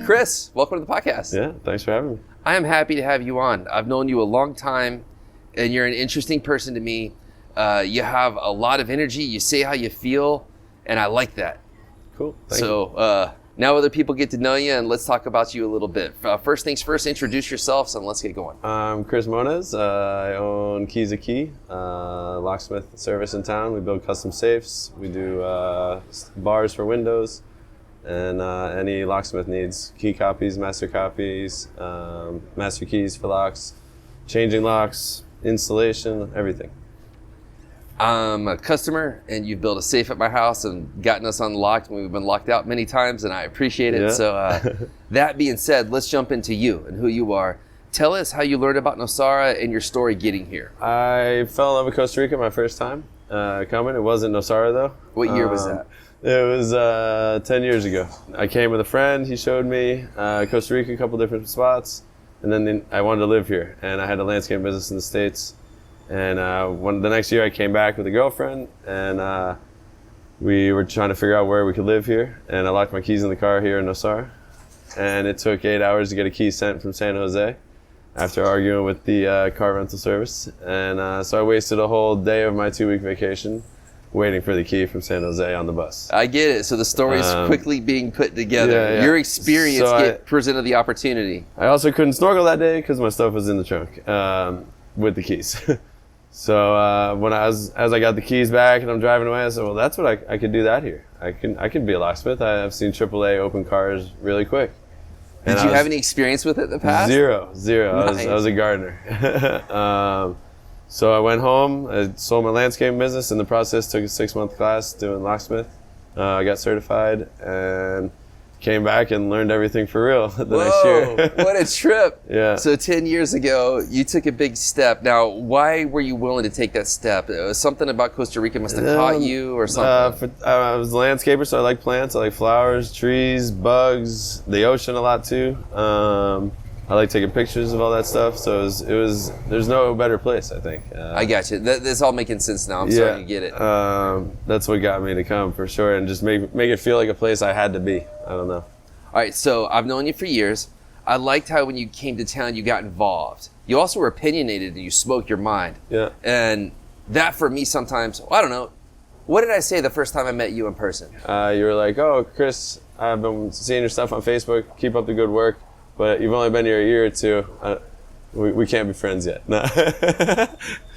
Chris, welcome to the podcast. Yeah, thanks for having me. I am happy to have you on. I've known you a long time, and you're an interesting person to me. You have a lot of energy. You say how you feel, and I like that. Cool. Thank you. Now other people get to know you, and let's talk about you a little bit. First things first, introduce yourself, and let's get going. I'm Chris Mones. I own Keys Aqui, Locksmith service in town. We build custom safes. We do bars for windows, and any locksmith needs key copies, master keys for locks, changing locks, installation, everything. I'm a customer, and you've built a safe at my house and gotten us unlocked when we've been locked out many times, and I appreciate it. Yeah. So that being said, let's jump into you and who you are. Tell us how you learned about Nosara and your story getting here. I fell in love with Costa Rica my first time coming. It wasn't Nosara though. What year was that? It was 10 years ago. I came with a friend. He showed me Costa Rica, a couple different spots, and then I wanted to live here, and I had a landscape business in the States. And the next year I came back with a girlfriend, and we were trying to figure out where we could live here. And I locked my keys in the car here in Nosara. And it took 8 hours to get a key sent from San Jose after arguing with the car rental service. And so I wasted a whole day of my 2-week vacation waiting for the key from San Jose on the bus. I get it. So the story's quickly being put together. Yeah. Your experience presented the opportunity. I also couldn't snorkel that day because my stuff was in the trunk with the keys. So when as I got the keys back and I'm driving away, I said, well, that's what I could do that here. I could be a locksmith. I've seen AAA open cars really quick. Did you have any experience with it in the past? Zero. Nice. I was a gardener. So I went home. I sold my landscaping business. In the process, took a 6-month class doing locksmith. I got certified and came back and learned everything for real next year. What a trip. Yeah. So 10 years ago, you took a big step. Now, why were you willing to take that step? Something about Costa Rica must have caught you or something? I was a landscaper, so I like plants. I like flowers, trees, bugs, the ocean a lot too. I like taking pictures of all that stuff. So there's no better place, I think. I got you. That's all making sense now. I'm starting to get it. That's what got me to come for sure, and just make it feel like a place I had to be. I don't know. All right, so I've known you for years. I liked how when you came to town, you got involved. You also were opinionated and you spoke your mind. Yeah. And that for me sometimes, I don't know. What did I say the first time I met you in person? You were like, oh, Chris, I've been seeing your stuff on Facebook. Keep up the good work. But you've only been here a year or two. We can't be friends yet. No.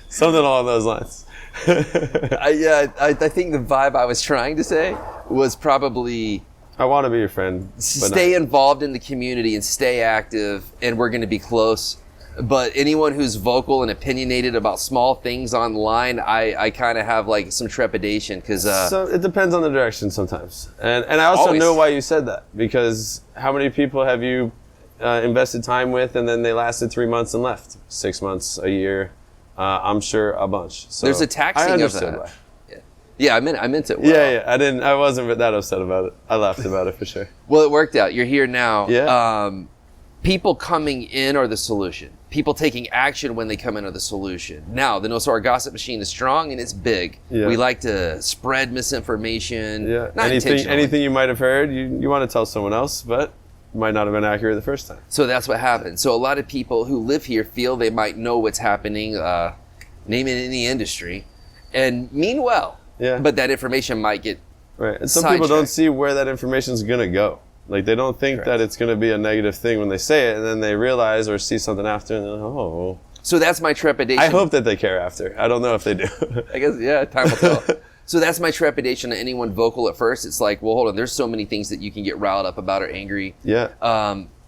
Something along those lines. I think the vibe I was trying to say was probably... I want to be your friend. Stay involved in the community and stay active, and we're going to be close. But anyone who's vocal and opinionated about small things online, I kind of have like some trepidation because... So it depends on the direction sometimes. And I also know why you said that, because how many people have you invested time with and then they lasted 3 months and left? 6 months, a year, I'm sure a bunch. So there's a taxing of that. Why. Yeah, I meant it well. Yeah, I wasn't that upset about it. I laughed about it for sure. Well, it worked out. You're here now. Yeah. People coming in are the solution. People taking action when they come in are the solution. Now, the Nosara gossip machine is strong and it's big. Yeah. We like to spread misinformation. Yeah. Not intentionally. Anything you might have heard, you want to tell someone else, but might not have been accurate the first time. So that's what happens. So a lot of people who live here feel they might know what's happening, name it in the industry, and mean well. Yeah. But that information might get right. And some people don't see where that information is going to go. Like they don't think that it's going to be a negative thing when they say it, and then they realize or see something after, and they're like, oh. So that's my trepidation. I hope that they care after. I don't know if they do. I guess, yeah, time will tell. So that's my trepidation to anyone vocal at first. It's like, well, hold on, there's so many things that you can get riled up about or angry. Yeah.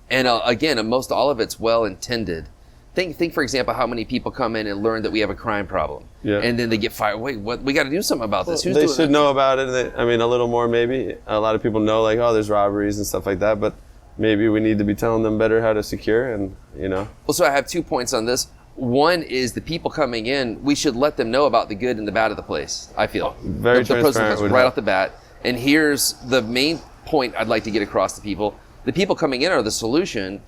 Again, most all of it's well-intended. Think, for example, how many people come in and learn that we have a crime problem. Yeah. And then they get fired. Wait, what? We got to do something about this. Who's they doing should that? know about it. A little more maybe. A lot of people know, like, oh, there's robberies and stuff like that, but maybe we need to be telling them better how to secure and, Well, so I have 2 points on this. One is the people coming in, we should let them know about the good and the bad of the place, I feel. Very transparent. Right off the bat. And here's the main point I'd like to get across to people. The people coming in are the solution.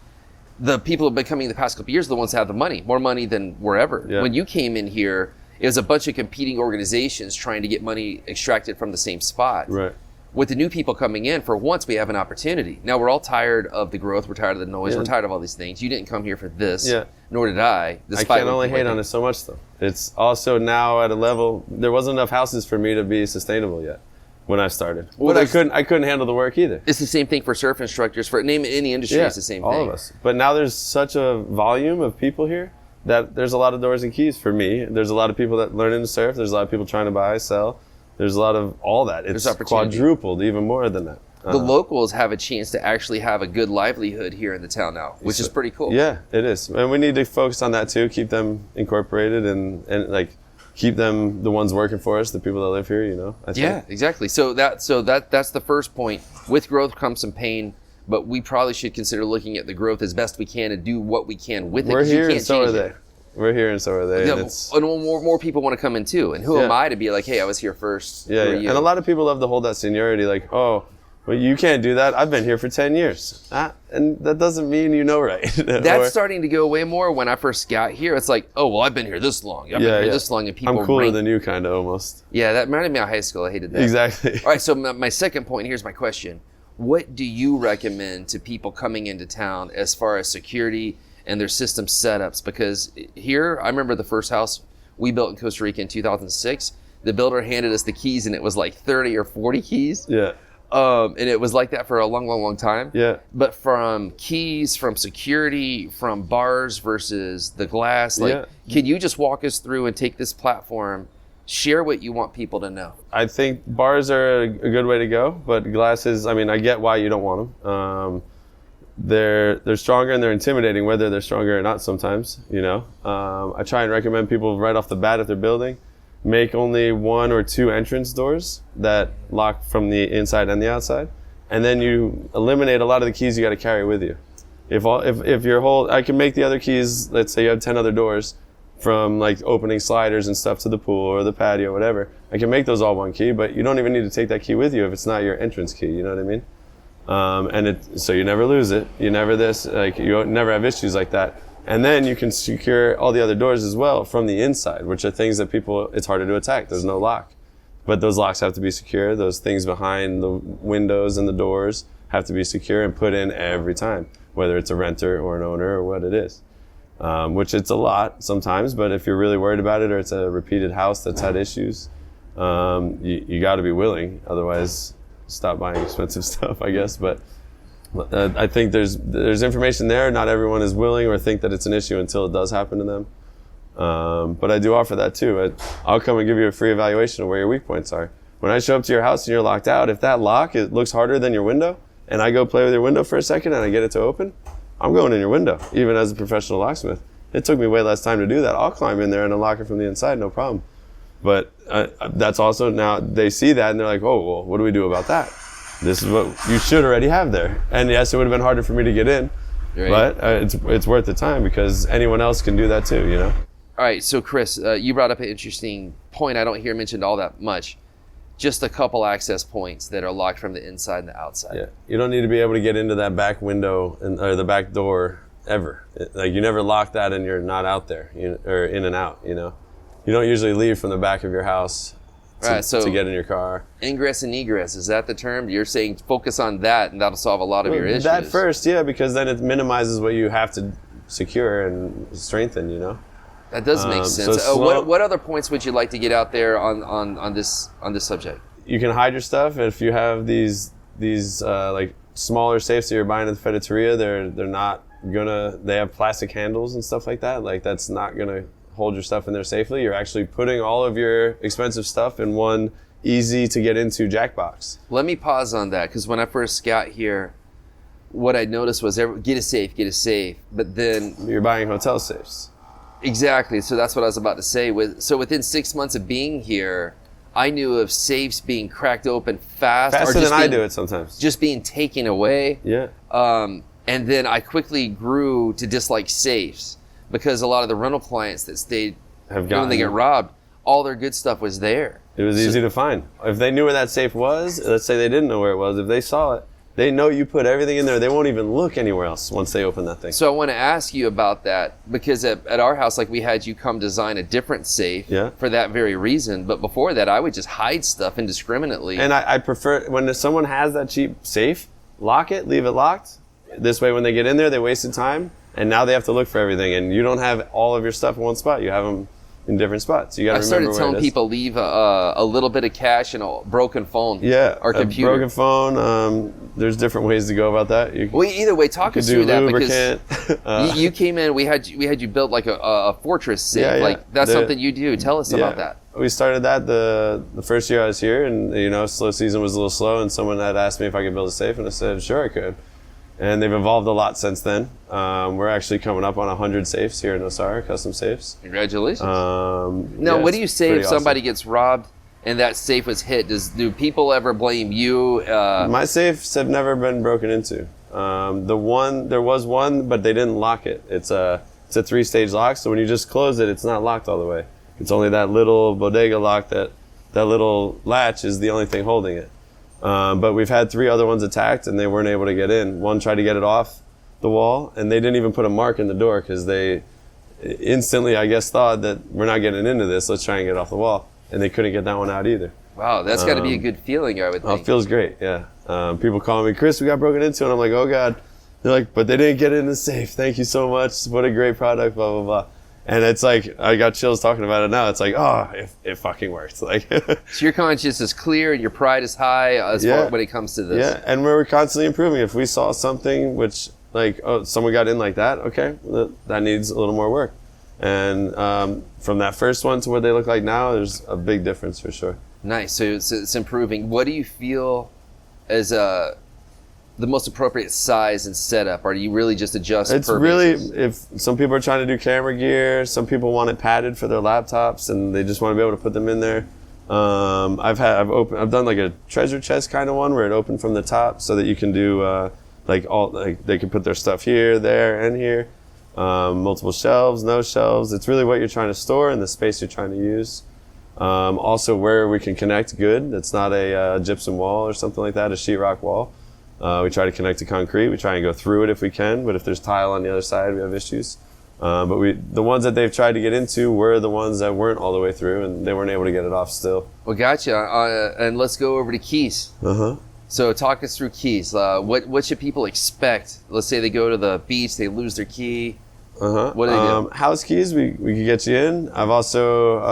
The people who have been coming the past couple of years are the ones that have the money, more money than wherever. Yeah. When you came in here, it was a bunch of competing organizations trying to get money extracted from the same spot. Right. with the new people coming in, for once we have an opportunity. Now we're all tired of the growth. We're tired of the noise. Yeah. We're tired of all these things. You didn't come here for this, Yeah. nor did I. I can only hate on it so much, though. It's also now at a level, there wasn't enough houses for me to be sustainable yet when I started. Well, But I couldn't handle the work either. It's the same thing for surf instructors. For name any industry, it's the same thing. All of us. But now there's such a volume of people here that there's a lot of doors and keys for me. There's a lot of people that learning to surf. There's a lot of people trying to buy, sell. There's a lot of all that. It's quadrupled, even more than that. The locals have a chance to actually have a good livelihood here in the town now, which is pretty cool. Yeah, it is. And we need to focus on that too, keep them incorporated and like keep them the ones working for us, the people that live here, you know. I think. Yeah, exactly. So that's the first point. With growth comes some pain, but we probably should consider looking at the growth as best we can and do what we can with it. We're here and so are change they. it. We're here and so are they. Yeah, and more people want to come in too. And who am I to be like, hey, I was here first. Yeah, Who are yeah. you? And a lot of people love to hold that seniority, like, oh, well, you can't do that. I've been here for 10 years. And that doesn't mean you know right. That's starting to go away more. When I first got here, it's like, oh, well, I've been here this long. I've been here this long. And people I'm cooler than you, kind of, almost. Yeah, that reminded me of high school. I hated that. Exactly. All right, so my second point, here's my question. What do you recommend to people coming into town as far as security and their system setups? Because here, I remember the first house we built in Costa Rica in 2006. The builder handed us the keys, and it was like 30 or 40 keys. Yeah. And it was like that for a long time. Yeah. But from keys, from security, from bars versus the glass, can you just walk us through and take this platform, share what you want people to know? I think bars are a good way to go, but glasses, I mean, I get why you don't want them. They're stronger and they're intimidating, whether they're stronger or not sometimes, you know. I try and recommend people right off the bat if they're building, make only 1 or 2 entrance doors that lock from the inside and the outside, and then you eliminate a lot of the keys you got to carry with you. If your whole, I can make the other keys, let's say you have 10 other doors, from like opening sliders and stuff to the pool or the patio, whatever. I can make those all one key, but you don't even need to take that key with you if it's not your entrance key. You know what I mean? So you never lose it. You never you never have issues like that. And then you can secure all the other doors as well from the inside, which are things that it's harder to attack. There's no lock. But those locks have to be secure. Those things behind the windows and the doors have to be secure and put in every time, whether it's a renter or an owner or what it is. Which it's a lot sometimes, but if you're really worried about it or it's a repeated house that's had issues, you got to be willing. Otherwise, stop buying expensive stuff, I guess. But I think there's information there. Not everyone is willing or think that it's an issue until it does happen to them. But I do offer that too. I'll come and give you a free evaluation of where your weak points are. When I show up to your house and you're locked out, if that lock looks harder than your window, and I go play with your window for a second and I get it to open, I'm going in your window, even as a professional locksmith. It took me way less time to do that. I'll climb in there and unlock it from the inside, no problem. But that's also, now they see that and they're like, oh, well, what do we do about that? This is what you should already have there. And yes, it would have been harder for me to get in, right. But it's worth the time because anyone else can do that too, you know? All right, so Chris, you brought up an interesting point I don't hear mentioned all that much. Just a couple access points that are locked from the inside and the outside. Yeah, you don't need to be able to get into that back window or the back door ever. Like you never lock that and you're not out there, or in and out, you know? You don't usually leave from the back of your house to get in your car. Ingress and egress, is that the term? You're saying focus on that and that'll solve a lot of your issues. That first, yeah, because then it minimizes what you have to secure and strengthen, you know? That does make sense. So what other points would you like to get out there on this subject? You can hide your stuff. If you have these like smaller safes that you're buying at the Federaria, they're not gonna. They have plastic handles and stuff like that. Like that's not gonna hold your stuff in there safely. You're actually putting all of your expensive stuff in one easy to get into jack box. Let me pause on that because when I first got here, what I noticed was get a safe, but then you're buying hotel safes. Exactly. So that's what I was about to say. So within 6 months of being here, I knew of safes being cracked open faster than I do it sometimes. Just being taken away. Yeah. And then I quickly grew to dislike safes because a lot of the rental clients that stayed when they get robbed, all their good stuff was there. It was easy to find. If they knew where that safe was, let's say they didn't know where it was, if they saw it, They know you put everything in there. They won't even look anywhere else once they open that thing. So I want to ask you about that, because at our house, like, we had you come design a different safe for that very reason. But before that, I would just hide stuff indiscriminately. And I prefer, when someone has that cheap safe, lock it, leave it locked. This way, when they get in there, they wasted time, and now they have to look for everything. And you don't have all of your stuff in one spot. You have them in different spots. You got to remember where it is. I started telling people leave a little bit of cash and a broken phone. Yeah, or computer. A broken phone. There's different ways to go about that. Well, either way, talk us through that, because you came in. We had you build like a fortress safe. Yeah. Like, that's something you do. Tell us about that. We started that the first year I was here, and slow season was a little slow, and someone had asked me if I could build a safe, and I said sure I could. And they've evolved a lot since then. We're actually coming up on 100 safes here in Nosara, custom safes. Congratulations. Now, what do you say if somebody gets robbed and that safe was hit? Do people ever blame you? My safes have never been broken into. There was one, but they didn't lock it. It's a 3-stage lock, so when you just close it, it's not locked all the way. It's only that little bodega lock, that little latch is the only thing holding it. But we've had 3 other ones attacked, and they weren't able to get in. One tried to get it off the wall, and they didn't even put a mark in the door, because they instantly, I guess, thought that we're not getting into this. Let's try and get it off the wall. And they couldn't get that one out either. Wow, that's got to be a good feeling, I would think. It feels great, yeah. People call me, Chris, we got broken into, and I'm like, oh God. They're like, but they didn't get in the safe. Thank you so much. What a great product, blah, blah, blah. And it's like, I got chills talking about it now. It's like, oh, it fucking worked. Like, so your conscience is clear and your pride is high as far when it comes to this. Yeah, and we're constantly improving. If we saw something which, like, oh, someone got in like that, okay, that needs a little more work. And from that first one to what they look like now, there's a big difference for sure. Nice. So it's improving. What do you feel as the most appropriate size and setup, or do you really just adjust? It's really, if some people are trying to do camera gear, some people want it padded for their laptops, and they just want to be able to put them in there. I've done like a treasure chest kind of one where it opened from the top, so that you can do they can put their stuff here, there, and here. Multiple shelves, no shelves. It's really what you're trying to store and the space you're trying to use. Also, where we can connect good. It's not a gypsum wall or something like that, a sheetrock wall. We try to connect to concrete. We try and go through it if we can, but if there's tile on the other side, we have issues. But the ones that they've tried to get into were the ones that weren't all the way through, and they weren't able to get it off still. Well, gotcha. And let's go over to Keys. So talk us through Keys. What should people expect? Let's say they go to the beach, they lose their key. What do they do? House keys, we can get you in. I've also,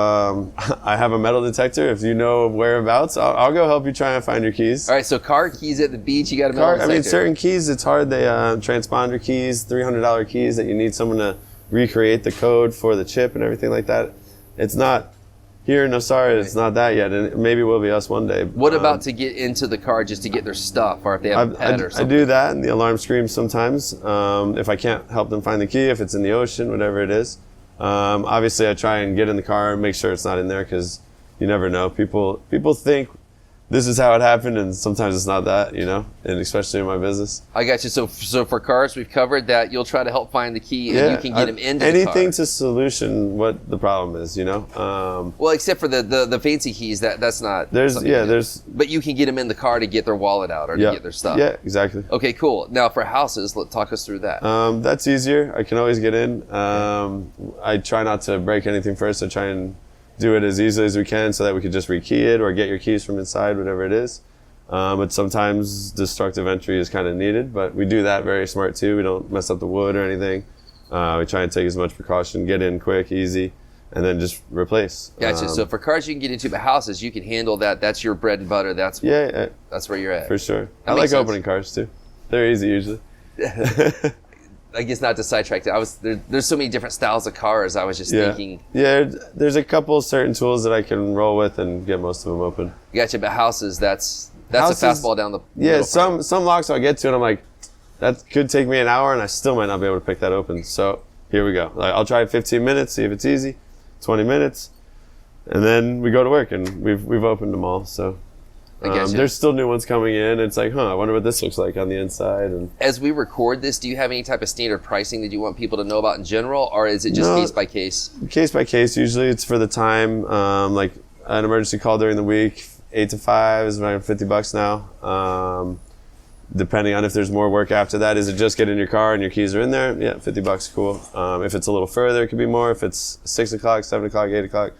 I have a metal detector. If you know whereabouts, I'll go help you try and find your keys. All right, so car keys at the beach, you got a metal detector. I mean, certain keys, it's hard. They transponder keys, $300 keys that you need someone to recreate the code for the chip and everything like that. It's not here in Nosara, it's not that yet, and maybe it will be us one day. What about to get into the car just to get their stuff, or if they have a pet or something? I do that, and the alarm screams sometimes. If I can't help them find the key, if it's in the ocean, whatever it is. Obviously, I try and get in the car and make sure it's not in there, because you never know. People think this is how it happened, and sometimes it's not that, and especially in my business. I got you. So for cars, we've covered that. You'll try to help find the key, and you can get them into the car. Anything to solution what the problem is, Well, except for the fancy keys, that's not. But you can get them in the car to get their wallet out or to get their stuff. Yeah, exactly. Okay, cool. Now for houses, talk us through that. That's easier. I can always get in. I try not to break anything first. I try and do it as easily as we can so that we could just rekey it or get your keys from inside, whatever it is. But sometimes destructive entry is kind of needed, but we do that very smart too. We don't mess up the wood or anything. We try and take as much precaution, get in quick, easy, and then just replace. Gotcha. So for cars you can get into, but houses you can handle that. That's your bread and butter. That's where you're at. For sure. I like opening cars too. They're easy usually. I guess not to sidetrack that. There's so many different styles of cars. I was just thinking. Yeah, there's a couple certain tools that I can roll with and get most of them open. Gotcha, but houses, that's a fastball down the middle. Some locks I'll get to and I'm like, that could take me an hour and I still might not be able to pick that open. So here we go. I'll try 15 minutes, see if it's easy. 20 minutes, and then we go to work, and we've opened them all. So. There's still new ones coming in. It's like, I wonder what this looks like on the inside. And as we record this, do you have any type of standard pricing that you want people to know about in general, or is it just case by case? Case by case. Usually it's for the time. Like an emergency call during the week, 8 to 5 is around $50 now. depending on if there's more work after that. Is it just get in your car and your keys are in there? Yeah, $50, cool. If it's a little further, it could be more. If it's 6 o'clock, 7 o'clock, 8 o'clock,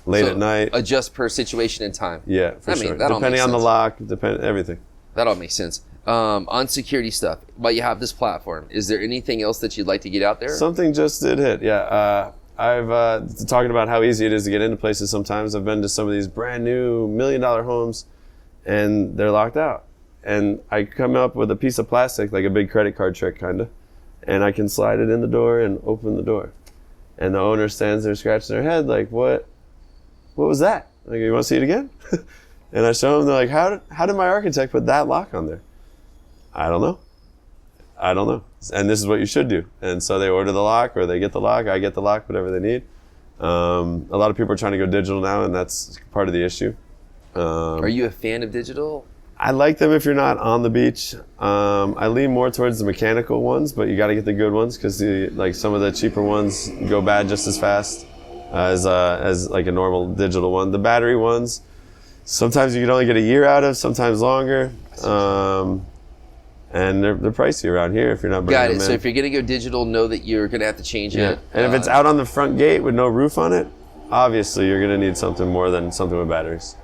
late at night. Adjust per situation and time. Yeah, for sure. That all Depending makes on the sense. lock, everything. That all makes sense. On security stuff, but you have this platform. Is there anything else that you'd like to get out there? Something just did hit, yeah. I've talking about how easy it is to get into places sometimes. I've been to some of these brand new $1 million homes and they're locked out. And I come up with a piece of plastic, like a big credit card trick kind of, and I can slide it in the door and open the door. And the owner stands there scratching their head like, what was that? Like, you want to see it again? And I show them, they're like, how did my architect put that lock on there? I don't know. And this is what you should do. And so they order the lock or they get the lock. I get the lock, whatever they need. A lot of people are trying to go digital now, and that's part of the issue. Are you a fan of digital? I like them if you're not on the beach. I lean more towards the mechanical ones, but you got to get the good ones because like some of the cheaper ones go bad just as fast as like a normal digital one. The battery ones, sometimes you can only get a year out of, sometimes longer. And they're pricey around here if you're not bringing them in. Got it. So if you're going to go digital, know that you're going to have to change it. And if it's out on the front gate with no roof on it, obviously you're going to need something more than something with batteries.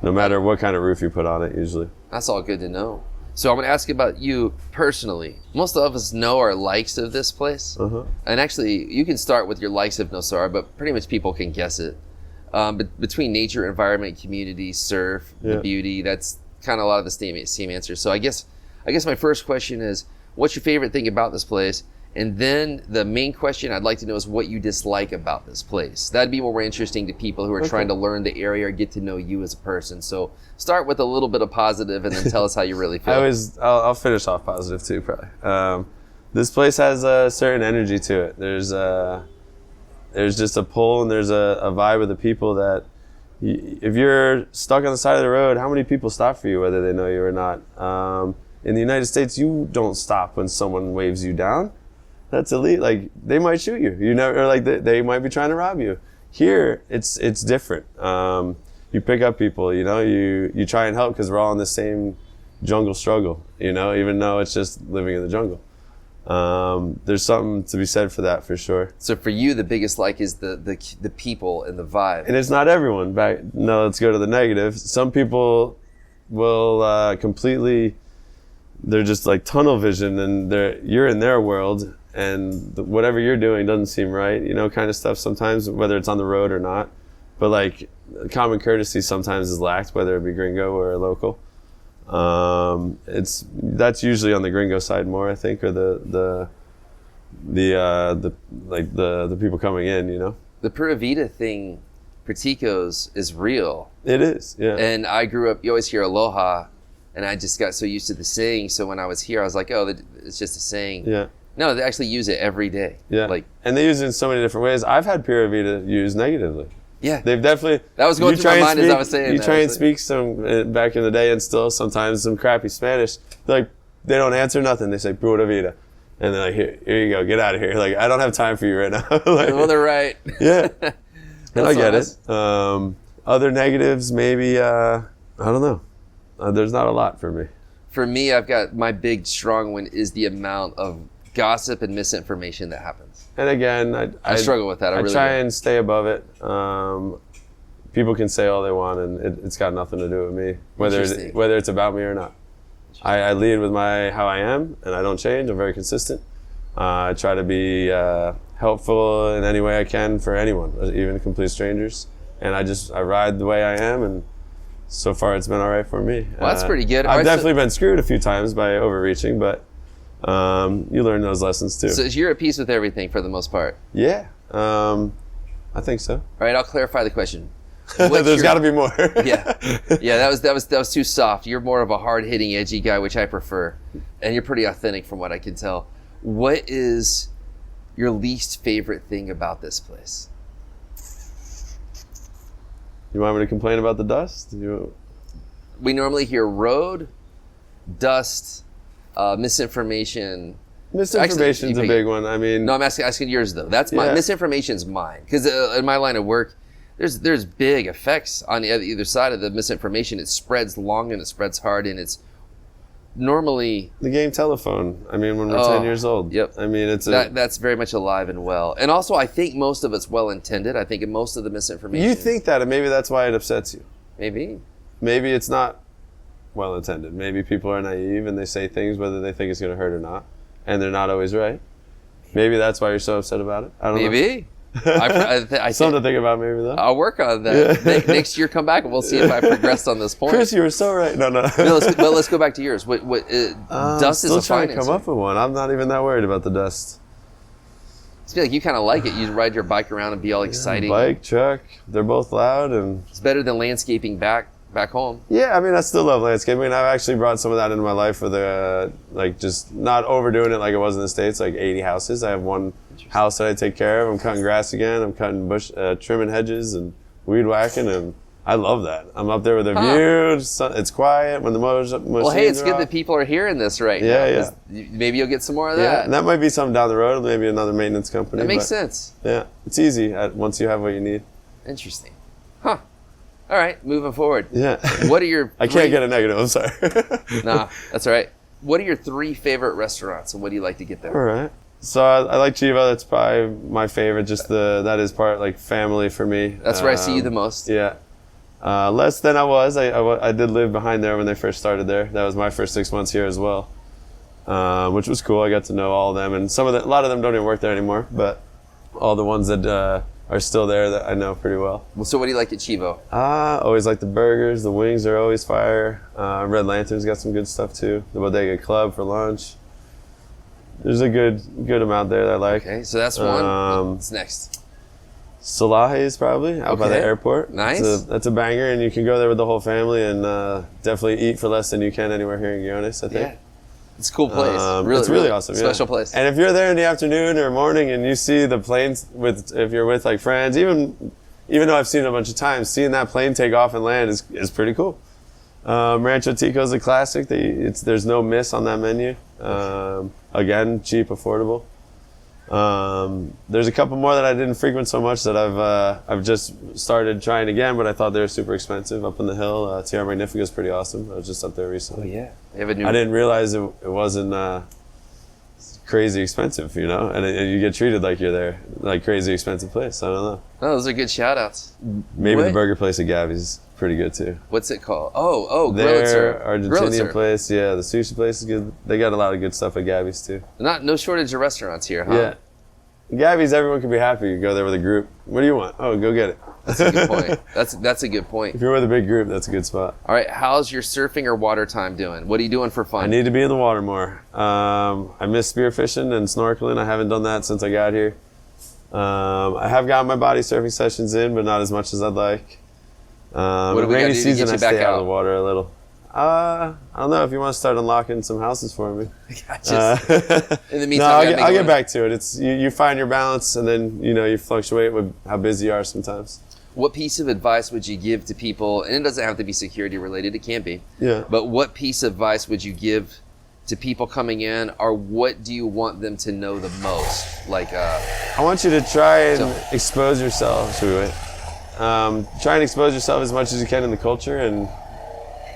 No matter what kind of roof you put on it, usually. That's all good to know. So I'm going to ask you about you personally. Most of us know our likes of this place. Uh-huh. And actually, you can start with your likes of Nosara, but pretty much people can guess it. But between nature, environment, community, surf, the beauty, that's kind of a lot of the same answers. So I guess my first question is, what's your favorite thing about this place? And then the main question I'd like to know is what you dislike about this place. That'd be more interesting to people who are trying to learn the area or get to know you as a person. So start with a little bit of positive and then tell us how you really feel. I'll finish off positive too, probably. This place has a certain energy to it. There's just a pull and there's a vibe of the people that if you're stuck on the side of the road, how many people stop for you, whether they know you or not? In the United States, you don't stop when someone waves you down. That's elite. Like, they might shoot you. You never, or like they might be trying to rob you. Here, it's different. You pick up people. You try and help because we're all in the same jungle struggle. Even though it's just living in the jungle. There's something to be said for that, for sure. So for you, the biggest like is the people and the vibe. And it's not everyone. Let's go to the negative. Some people will completely. They're just like tunnel vision, and you're in their world. And whatever you're doing doesn't seem right, kind of stuff sometimes, whether it's on the road or not. But like common courtesy sometimes is lacked, whether it be gringo or local. That's usually on the gringo side more, I think, or the people coming in, The Pura Vida thing for Ticos is real. It is, yeah. And I grew up, you always hear aloha, and I just got so used to the saying. So when I was here, I was like, oh, it's just a saying. Yeah. No, they actually use it every day. Yeah. And they use it in so many different ways. I've had Pura Vida used negatively. Yeah. They've definitely. That was going through my mind as I was saying that. You try and speak some back in the day, and still sometimes some crappy Spanish. They don't answer nothing. They say Pura Vida. And they're like, here you go, get out of here. Like, I don't have time for you right now. Well, they're right. Yeah. And I get it. Other negatives, maybe, I don't know. There's not a lot for me. For me, I've got my big strong one is the amount of gossip and misinformation that happens. And again, I struggle with that. I really try do. and stay above it. People can say all they want, and it's got nothing to do with me, whether it's about me or not. I lead with how I am, and I don't change. I'm very consistent. I try to be helpful in any way I can for anyone, even complete strangers. And I ride the way I am, and so far it's been all right for me. Well, that's pretty good. I've definitely been screwed a few times by overreaching, but you learn those lessons too. So you're at peace with everything for the most part? Yeah, I think so. All right, I'll clarify the question. There's got to be more. Yeah, that was too soft. You're more of a hard-hitting, edgy guy, which I prefer, and you're pretty authentic from what I can tell. What is your least favorite thing about this place? You want me to complain about the dust? We normally hear road, dust, misinformation. Misinformation's a big one. I mean, no, I'm asking yours though. That's my misinformation's mine because in my line of work, there's big effects on either side of the misinformation. It spreads long and it spreads hard, and normally The game telephone. I mean, when we're Oh, 10 years old. yep. I mean, it's that's very much alive and well. And also, I think most of it's well intended. I think most of the misinformation. You think that, and maybe that's why it upsets you. maybe? Maybe it's not well intended. Maybe people are naive and they say things whether they think it's going to hurt or not, and they're not always right. Maybe that's why you're so upset about it. I don't know. Maybe. I Something to think about, maybe though. I'll work on that. Next year, come back and we'll see if I progressed on this point. Chris, you were so right. No. Let's go back to yours. Dust is still a trying to financing. come up with one. I'm not even that worried about the dust. I feel like you kind of like it. You ride your bike around and be all exciting. Bike, truck, they're both loud, and It's better than landscaping back home. yeah, I mean, I still love landscaping. I've actually brought some of that into my life with like just not overdoing it like it was in the States, like 80 houses. I have one house that I take care of. I'm cutting grass again. I'm cutting trimming hedges and weed whacking, and I love that. I'm up there with a view. It's quiet when the motors. Well, hey, it's good that people are hearing this right now. Yeah. Maybe you'll get some more of Yeah, that. and that might be something down the road. Maybe another maintenance company. That makes but, sense. Yeah, it's easy once you have what you need. Interesting. Huh. All right, moving forward. Yeah. What are your I can't get a negative. I'm sorry. Nah, that's all right. What are your 3 favorite restaurants, and what do you like to get there? All right. So I like Chivo. That's probably my favorite. Just that is part like family for me. That's where I see you the most. Yeah. Less than I was. I did live behind there when they first started there. That was my first 6 months here as well, which was cool. I got to know all of them, and a lot of them don't even work there anymore. But all the ones that are still there that I know pretty well. So what do you like at Chivo? Always like the burgers. The wings are always fire. Red Lantern's got some good stuff too. The Bodega Club for lunch. There's a good amount there that I like. Okay, so that's one. What's next? Salahi's probably out by the Okay. airport. Nice. That's a banger, and you can go there with the whole family and definitely eat for less than you can anywhere here in Guiones, I think. Yeah. It's a cool place. It's really awesome. Special yeah. place. And if you're there in the afternoon or morning and you see the planes if you're with like friends, even though I've seen it a bunch of times, seeing that plane take off and land is pretty cool. Rancho Tico's a classic. There's no miss on that menu. Again, cheap, affordable. There's a couple more that I didn't frequent so much that I've just started trying again, but I thought they were super expensive up on the hill. Tierra Magnifica is pretty awesome. I was just up there recently. Oh yeah. They have a new I didn't realize it wasn't crazy expensive, and you get treated like you're there, like crazy expensive place. I don't know. Oh, those are good shout outs. Maybe the burger place at Gabby's pretty good too. What's it called? Oh, Their Grill Argentinian place, yeah. The sushi place is good. They got a lot of good stuff at Gabby's too. No shortage of restaurants here, huh? Yeah. Gabby's, everyone can be happy. You go there with a group. What do you want? Oh, go get it. That's a good point. That's a good point. If you're with a big group, that's a good spot. All right, how's your surfing or water time doing? What are you doing for fun? I need to be in the water more. I miss spearfishing and snorkeling. I haven't done that since I got here. I have gotten my body surfing sessions in, but not as much as I'd like. What do we rainy gotta do to season, get I you back stay out of out? the water a little. I don't know if you want to start unlocking some houses for me. Gotcha. In the meantime, I'll get back to it. It's you find your balance, and then you fluctuate with how busy you are sometimes. What piece of advice would you give to people, and it doesn't have to be security related, it can be, Yeah. but what piece of advice would you give to people coming in, or what do you want them to know the most? Like, I want you to try and expose yourself. Should we wait? Try and expose yourself as much as you can in the culture, and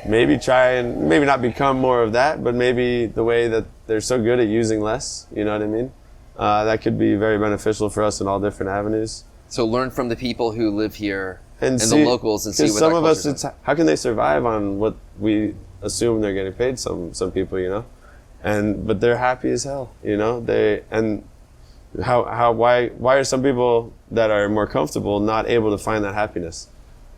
maybe maybe not become more of that, but maybe the way that they're so good at using less. You know what I mean? That could be very beneficial for us in all different avenues. so learn from the people who live here and see, the locals and see what some that of us, culture's like. how can they survive on what we assume they're getting paid? Some people, but they're happy as hell, why are some people that are more comfortable not able to find that happiness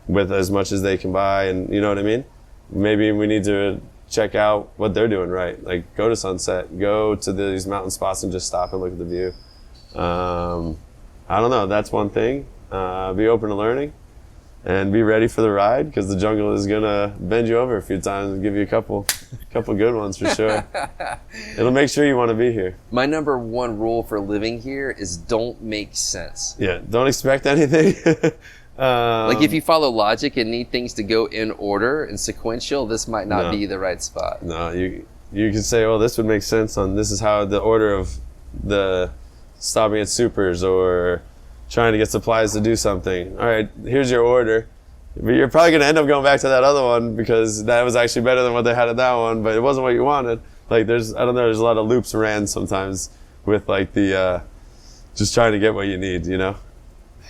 with as much as they can buy? And you know what I mean? Maybe we need to check out what they're doing right. Like go to Sunset, go to these mountain spots and just stop and look at the view. I don't know. That's one thing. Be open to learning and be ready for the ride, because the jungle is gonna bend you over a few times and give you a couple good ones for sure. It'll make sure you want to be here. My number one rule for living here is don't make sense. Yeah, don't expect anything. Like if you follow logic and need things to go in order and sequential, this might not be the right spot. No, you can say, well, this would make sense this is how the order of the stopping at supers or trying to get supplies to do something. All right, here's your order. But you're probably going to end up going back to that other one because that was actually better than what they had at that one, but it wasn't what you wanted. Like there's a lot of loops ran sometimes with like the, just trying to get what you need, you know?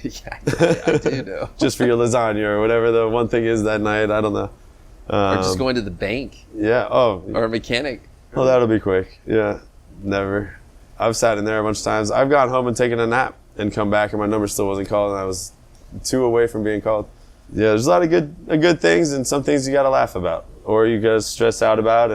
Yeah, I do know. Just for your lasagna or whatever the one thing is that night, I don't know. Or just going to the bank. Yeah, oh. Or a mechanic. Well, that'll be quick. Yeah, never. I've sat in there a bunch of times. I've gone home and taken a nap and come back and my number still wasn't called and I was 2 away from being called. Yeah, there's a lot of good things and some things you got to laugh about or you got to stress out about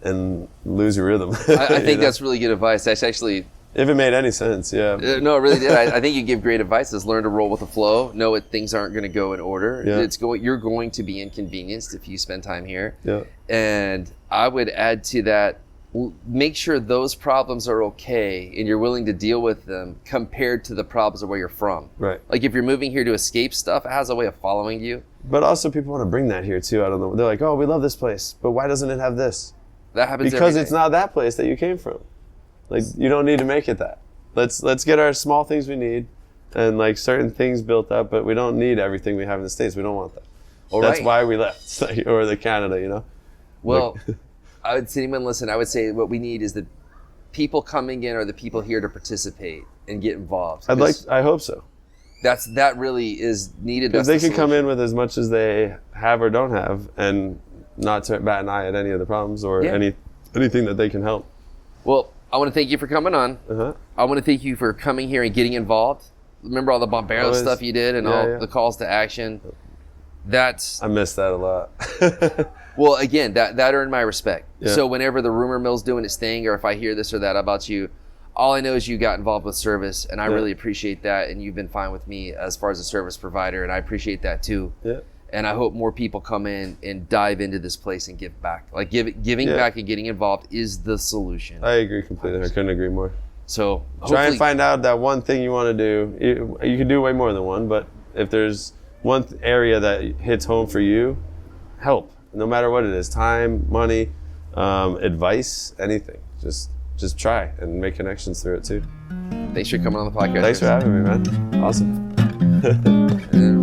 and lose your rhythm. I think that's really good advice. That's actually... If it made any sense, yeah. No, it really did. I think you give great advice. Is learn to roll with the flow. Know that things aren't going to go in order. Yeah. You're going to be inconvenienced if you spend time here. Yeah. And I would add to that, make sure those problems are okay and you're willing to deal with them compared to the problems of where you're from. Right. Like if you're moving here to escape stuff, it has a way of following you. But also people want to bring that here too. I don't know. They're like, oh, we love this place, but why doesn't it have this? That happens because every it's day. not that place that you came from. Like you don't need to make it that. Let's get our small things we need and like certain things built up, but we don't need everything we have in the States. We don't want that. That's why we left, or the Canada, you know? Well, I would say, anyone listen, I would say what we need is the people coming in are the people here to participate and get involved. I hope so. That really is needed. Because they could come in with as much as they have or don't have and not to bat an eye at any of the problems or anything that they can help. Well, I want to thank you for coming on. Uh-huh. I want to thank you for coming here and getting involved. Remember all the Bombero stuff you did and all the calls to action? I miss that a lot. Well, again, that earned my respect. Yeah. So whenever the rumor mill's doing its thing or if I hear this or that about you, all I know is you got involved with service and I really appreciate that and you've been fine with me as far as a service provider and I appreciate that too. Yeah. And I hope more people come in and dive into this place and give back. Like giving back and getting involved is the solution. I agree completely. I couldn't agree more. So try and find out that one thing you want to do. You can do way more than one, but if there's one area that hits home for you, help. No matter what it is, time, money, advice, anything. Just try and make connections through it too. Thanks for coming on the podcast. Thanks for having me, man. Awesome. And